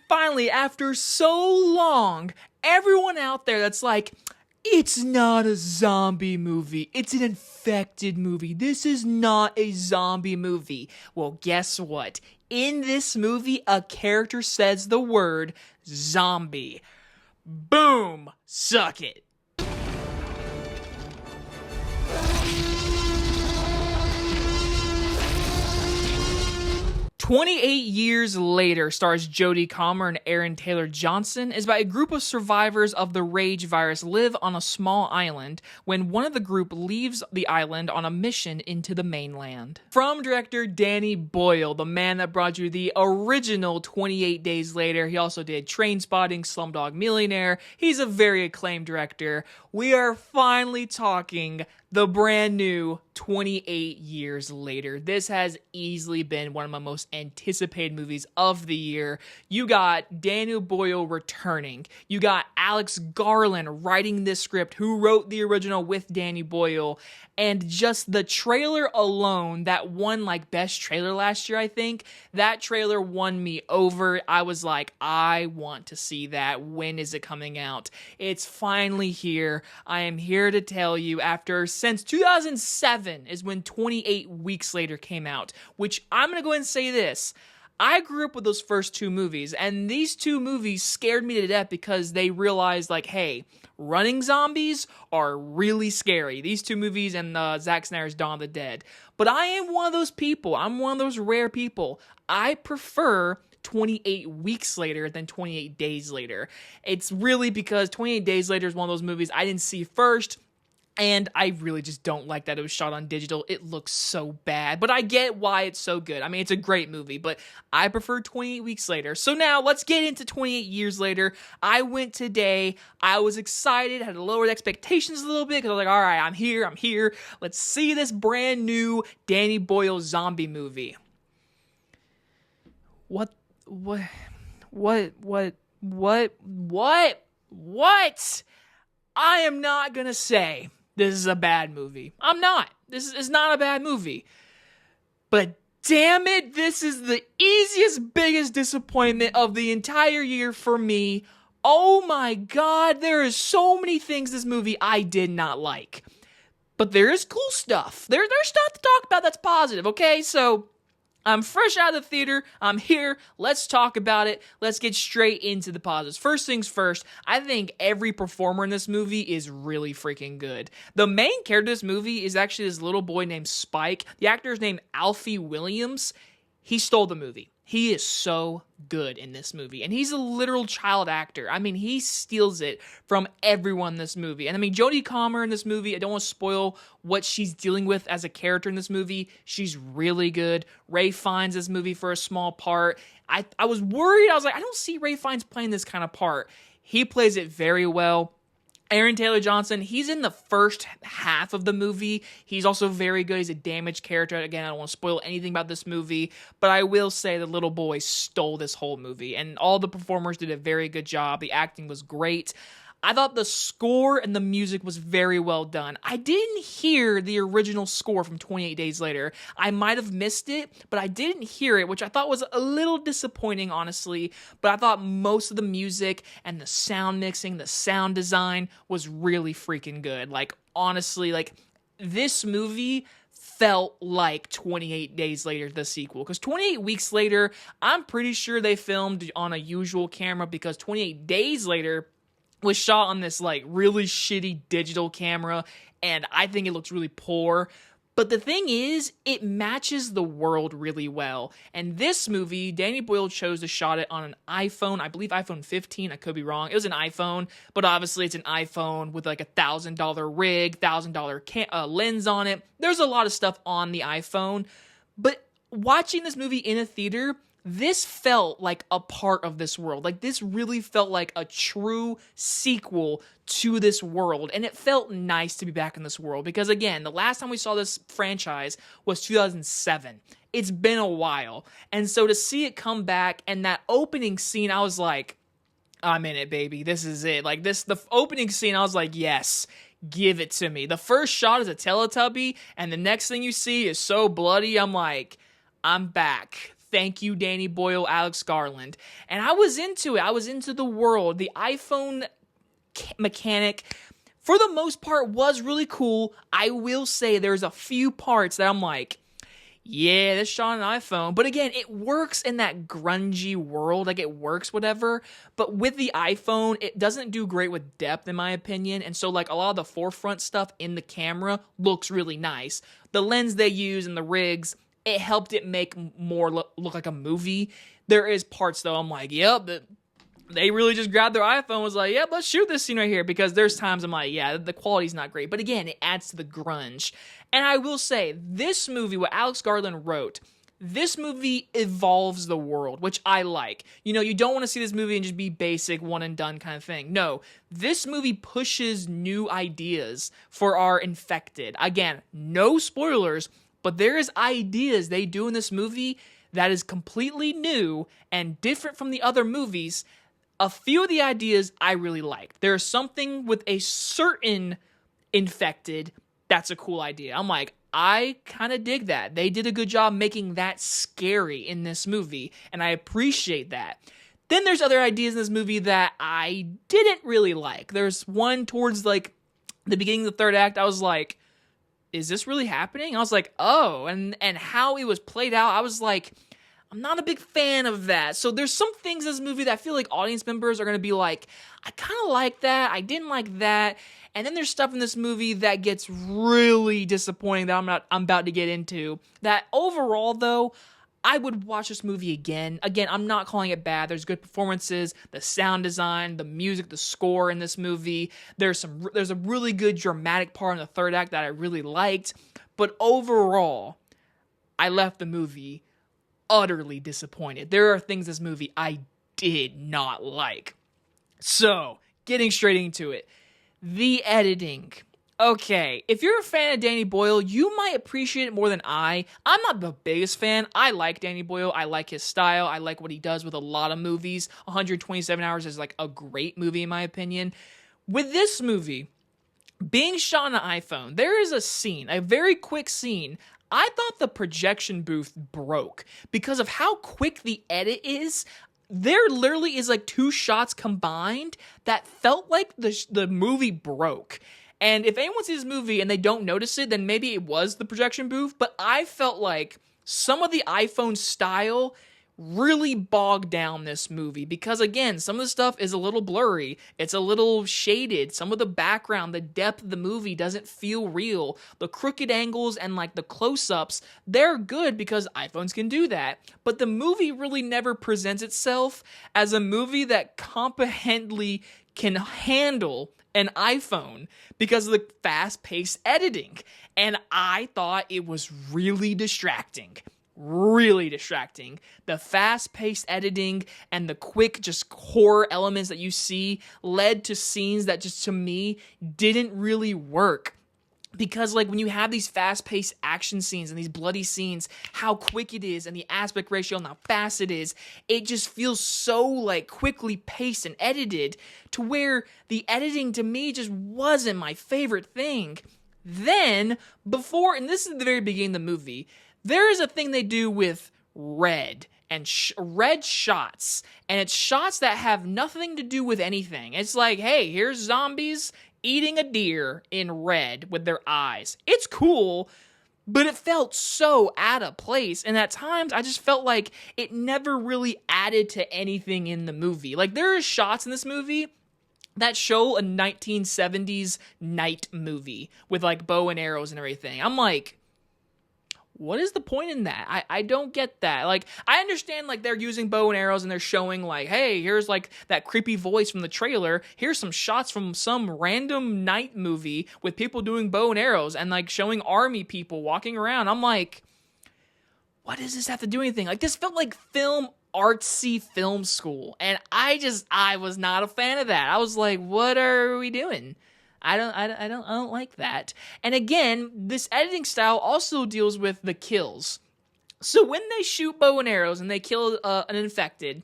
finally, after so long, everyone out there that's like, it's not a zombie movie, it's an infected movie, this is not a zombie movie. Well, guess what? In this movie, a character says the word zombie. Boom! Suck it. 28 Years Later stars Jodie Comer and Aaron Taylor Johnson is about a group of survivors of the rage virus live on a small island when one of the group leaves the island on a mission into the mainland. From director Danny Boyle, the man that brought you the original 28 Days Later. He also did Trainspotting, Slumdog Millionaire. He's a very acclaimed director. We are finally talking the brand new 28 Years Later. This has easily been one of my most anticipated movies of the year. You got Daniel Boyle returning. You got Alex Garland writing this script, who wrote the original with Danny Boyle. And just the trailer alone, that won like best trailer last year, I think. That trailer won me over. I was like, I want to see that. When is it coming out? It's finally here. I am here to tell you, since 2007 is when 28 Weeks Later came out, which I'm going to go ahead and say this. I grew up with those first two movies, and these two movies scared me to death because they realized, like, hey, running zombies are really scary. These two movies and Zack Snyder's Dawn of the Dead. But I am one of those people. I'm one of those rare people. I prefer 28 Weeks Later than 28 Days Later. It's really because 28 Days Later is one of those movies I didn't see first, and I really just don't like that it was shot on digital. It looks so bad, but I get why it's so good. I mean, it's a great movie, but I prefer 28 Weeks Later. So now, let's get into 28 Years Later. I went today. I was excited, had to lower the expectations a little bit, because I was like, all right, I'm here. Let's see this brand new Danny Boyle zombie movie. What? I am not gonna say this is a bad movie. I'm not. This is not a bad movie. But damn it, this is the easiest, biggest disappointment of the entire year for me. Oh my god, there is so many things this movie I did not like. But there is cool stuff. There's stuff to talk about that's positive, okay? So I'm fresh out of the theater. I'm here. Let's talk about it. Let's get straight into the positives. First things first, I think every performer in this movie is really freaking good. The main character of this movie is actually this little boy named Spike. The actor is named Alfie Williams. He stole the movie. He is so good in this movie. And he's a literal child actor. I mean, he steals it from everyone in this movie. And I mean, Jodie Comer in this movie, I don't want to spoil what she's dealing with as a character in this movie. She's really good. Ray Fiennes this movie for a small part. I was worried. I was like, I don't see Ray Fiennes playing this kind of part. He plays it very well. Aaron Taylor Johnson, he's in the first half of the movie. He's also very good. He's a damaged character. Again, I don't want to spoil anything about this movie, but I will say the little boy stole this whole movie, and all the performers did a very good job. The acting was great. I thought the score and the music was very well done. I didn't hear the original score from 28 Days Later. I might have missed it, but I didn't hear it, which I thought was a little disappointing, honestly. But I thought most of the music and the sound mixing, the sound design was really freaking good. Like, honestly, like, this movie felt like 28 Days Later, the sequel. Because 28 Weeks Later, I'm pretty sure they filmed on a usual camera, because 28 Days Later was shot on this like really shitty digital camera, and I think it looks really poor. But the thing is, it matches the world really well. And this movie, Danny Boyle chose to shot it on an iPhone, I believe iPhone 15, I could be wrong. It was an iPhone, but obviously it's an iPhone with like $1,000 rig, $1,000 lens on it. There's a lot of stuff on the iPhone, but watching this movie in a theater, this felt like a part of this world. Like, this really felt like a true sequel to this world. And it felt nice to be back in this world. Because, again, the last time we saw this franchise was 2007. It's been a while. And so to see it come back, and that opening scene, I was like, I'm in it, baby. This is it. Like, the opening scene, I was like, yes, give it to me. The first shot is a Teletubby, and the next thing you see is so bloody. I'm like, I'm back. Thank you, Danny Boyle, Alex Garland. And I was into it. I was into the world. The iPhone mechanic, for the most part, was really cool. I will say there's a few parts that I'm like, yeah, this shot on an iPhone. But again, it works in that grungy world. Like, it works, whatever. But with the iPhone, it doesn't do great with depth, in my opinion. And so, like, a lot of the forefront stuff in the camera looks really nice. The lens they use and the rigs, it helped it make more look like a movie. There is parts, though, I'm like, yep, they really just grabbed their iPhone and was like, yep, let's shoot this scene right here. Because there's times I'm like, yeah, the quality's not great. But again, it adds to the grunge. And I will say, this movie, what Alex Garland wrote, this movie evolves the world, which I like. You know, you don't want to see this movie and just be basic, one and done kind of thing. No, this movie pushes new ideas for our infected. Again, no spoilers, but there is ideas they do in this movie that is completely new and different from the other movies. A few of the ideas I really liked. There's something with a certain infected that's a cool idea. I'm like, I kind of dig that. They did a good job making that scary in this movie, and I appreciate that. Then there's other ideas in this movie that I didn't really like. There's one towards, like, the beginning of the third act. I was like, is this really happening? I was like, oh, and how it was played out, I was like, I'm not a big fan of that. So there's some things in this movie that I feel like audience members are going to be like, I kind of like that, I didn't like that. And then there's stuff in this movie that gets really disappointing that I'm about to get into. That overall, though, I would watch this movie again. Again, I'm not calling it bad. There's good performances, the sound design, the music, the score in this movie. There's a really good dramatic part in the third act that I really liked. But overall, I left the movie utterly disappointed. There are things in this movie I did not like. So, getting straight into it. The editing. Okay, if you're a fan of Danny Boyle, you might appreciate it more than I. I'm not the biggest fan. I like Danny Boyle. I like his style. I like what he does with a lot of movies. 127 Hours is like a great movie in my opinion. With this movie, being shot on an iPhone, there is a scene, a very quick scene. I thought the projection booth broke because of how quick the edit is. There literally is like 2 shots combined that felt like the movie broke. And if anyone sees this movie and they don't notice it, then maybe it was the projection booth. But I felt like some of the iPhone style really bogged down this movie because, again, some of the stuff is a little blurry. It's a little shaded. Some of the background, the depth of the movie doesn't feel real. The crooked angles and like the close-ups, they're good because iPhones can do that. But the movie really never presents itself as a movie that comprehensively can handle an iPhone because of the fast-paced editing. And I thought it was really distracting. Really distracting. The fast-paced editing and the quick just horror elements that you see led to scenes that just, to me, didn't really work. Because, like, when you have these fast-paced action scenes and these bloody scenes, how quick it is and the aspect ratio and how fast it is, it just feels so, like, quickly paced and edited to where the editing, to me, just wasn't my favorite thing. Then, before, and this is the very beginning of the movie, there is a thing they do with red and red shots, and it's shots that have nothing to do with anything. It's like, hey, here's zombies eating a deer in red with their eyes. It's cool, but it felt so out of place, and at times I just felt like it never really added to anything in the movie. Like, there are shots in this movie that show a 1970s night movie with like bow and arrows and everything. I'm like, what is the point in that? I don't get that. Like, I understand, like, they're using bow and arrows and they're showing, like, hey, here's, like, that creepy voice from the trailer. Here's some shots from some random night movie with people doing bow and arrows and, like, showing army people walking around. I'm like, what does this have to do with anything? Like, this felt like artsy film school. And I was not a fan of that. I was like, what are we doing? I don't like that. And again, this editing style also deals with the kills. So when they shoot bow and arrows and they kill an infected,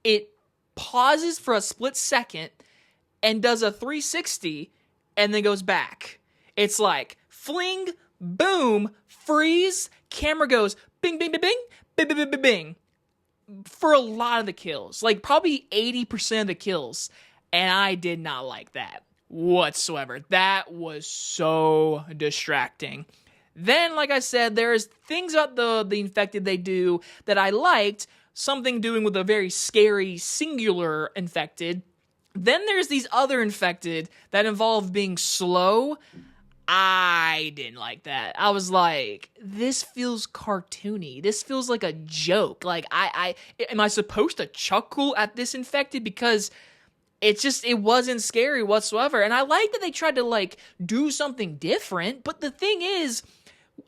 it pauses for a split second and does a 360 and then goes back. It's like fling, boom, freeze, camera goes bing, bing, bing, bing, bing, bing, bing, bing, bing. for a lot of the kills, like probably 80% of the kills, and I did not like that whatsoever. That was so distracting. Then, like I said, there's things about the infected they do that I liked, something doing with a very scary singular infected. Then there's these other infected that involve being slow. I didn't like that. I was like, this feels cartoony. This feels like a joke. Like, am I supposed to chuckle at this infected? Because it wasn't scary whatsoever. And I like that they tried to, like, do something different. But the thing is,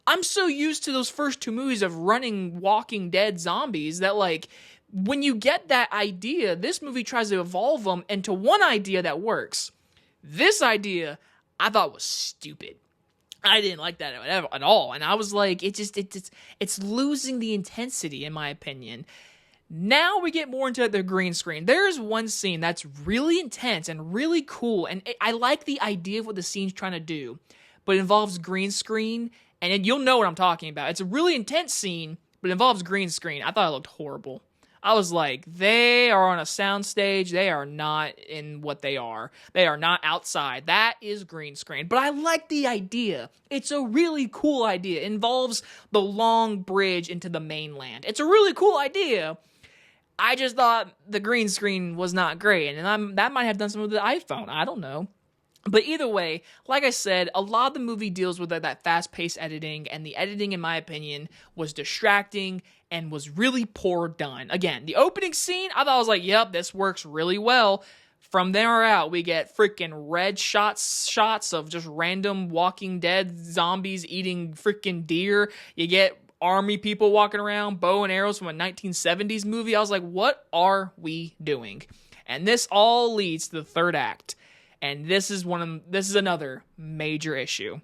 I'm so used to those first two movies of running Walking Dead zombies that, like, when you get that idea, this movie tries to evolve them into one idea that works. This idea I thought was stupid. I didn't like that at all. And I was like, it's losing the intensity, in my opinion. Now we get more into the green screen. There's one scene that's really intense and really cool. And I like the idea of what the scene's trying to do. But it involves green screen. And you'll know what I'm talking about. It's a really intense scene, but it involves green screen. I thought it looked horrible. I was like, they are on a soundstage. They are not in what they are. They are not outside. That is green screen. But I like the idea. It's a really cool idea. It involves the long bridge into the mainland. It's a really cool idea. I just thought the green screen was not great. And that might have done something with the iPhone. I don't know. But either way, like I said, a lot of the movie deals with that fast-paced editing, and the editing, in my opinion, was distracting and was really poor done. Again, the opening scene, I thought I was like, yep, this works really well. From there out, we get freaking red shots of just random Walking Dead zombies eating freaking deer. You get army people walking around, bow and arrows from a 1970s movie. I was like, what are we doing? And this all leads to the third act. And this is another major issue.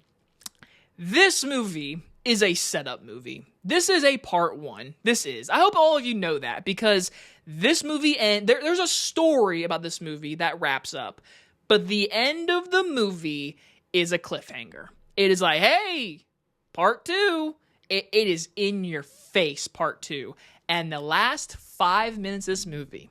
This movie is a setup movie. This is a part one. This is. I hope all of you know that, because this movie, and there's a story about this movie that wraps up. But the end of the movie is a cliffhanger. It is like, hey, part two. It is in your face, part two. And the last 5 minutes of this movie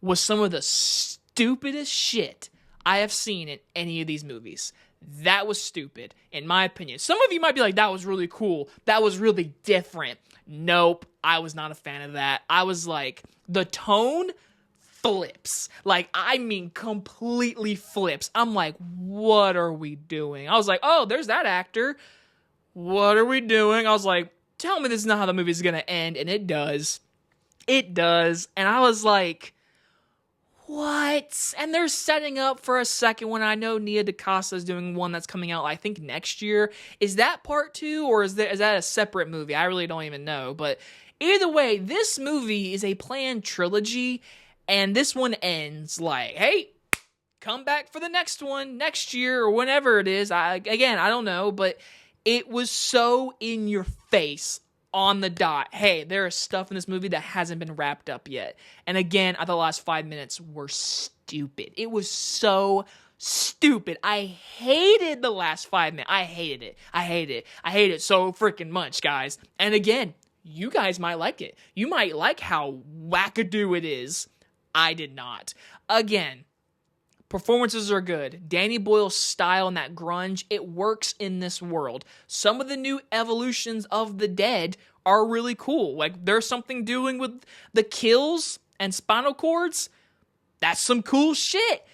was some of the stupidest shit I have seen in any of these movies. That was stupid, in my opinion. Some of you might be like, that was really cool. That was really different. Nope, I was not a fan of that. I was like, the tone flips. Like, I mean, completely flips. I'm like, what are we doing? I was like, oh, there's that actor. What are we doing? I was like, tell me this is not how the movie's gonna end. And it does. It does. And I was like, what? And they're setting up for a second one. I know Nia DaCosta is doing one that's coming out, I think, next year. Is that part two, or is that a separate movie? I really don't even know. But either way, this movie is a planned trilogy, and this one ends like, hey, come back for the next one next year or whenever it is. I don't know, but it was so in your face. On the dot. Hey, there is stuff in this movie that hasn't been wrapped up yet. And again, I thought the last 5 minutes were stupid. It was so stupid. I hated the last 5 minutes. I hated it. I hate it so freaking much, guys. And again, you guys might like it. You might like how wackadoo it is. I did not. Again, performances are good. Danny Boyle's style and that grunge, it works in this world. Some of the new evolutions of the dead are really cool. Like, there's something doing with the kills and spinal cords. That's some cool shit.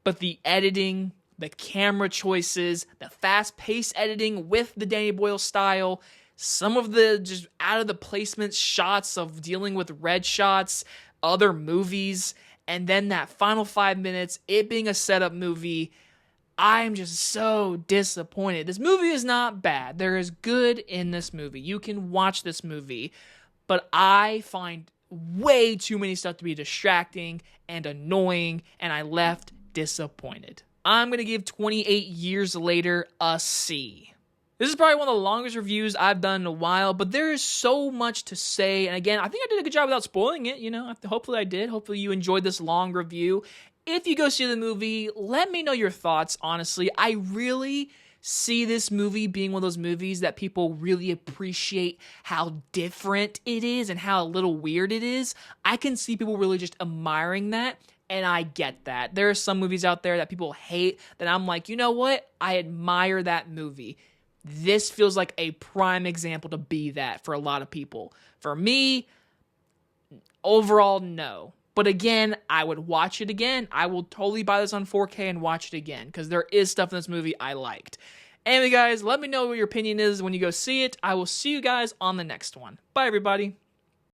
But the editing, the camera choices, the fast-paced editing with the Danny Boyle style, some of the just out-of-the-placement shots of dealing with red shots, other movies, and then that final 5 minutes, it being a setup movie, I'm just so disappointed. This movie is not bad. There is good in this movie. You can watch this movie. But I find way too many stuff to be distracting and annoying, and I left disappointed. I'm going to give 28 Years Later a C. This is probably one of the longest reviews I've done in a while, but there is so much to say. And again, I think I did a good job without spoiling it. Hopefully I did. Hopefully you enjoyed this long review. If you go see the movie, let me know your thoughts, honestly. I really see this movie being one of those movies that people really appreciate how different it is and how a little weird it is. I can see people really just admiring that, and I get that. There are some movies out there that people hate that I'm like, you know what? I admire that movie. This feels like a prime example to be that for a lot of people. For me, overall, no. But again, I would watch it again. I will totally buy this on 4K and watch it again because there is stuff in this movie I liked. Anyway, guys, let me know what your opinion is when you go see it. I will see you guys on the next one. Bye, everybody.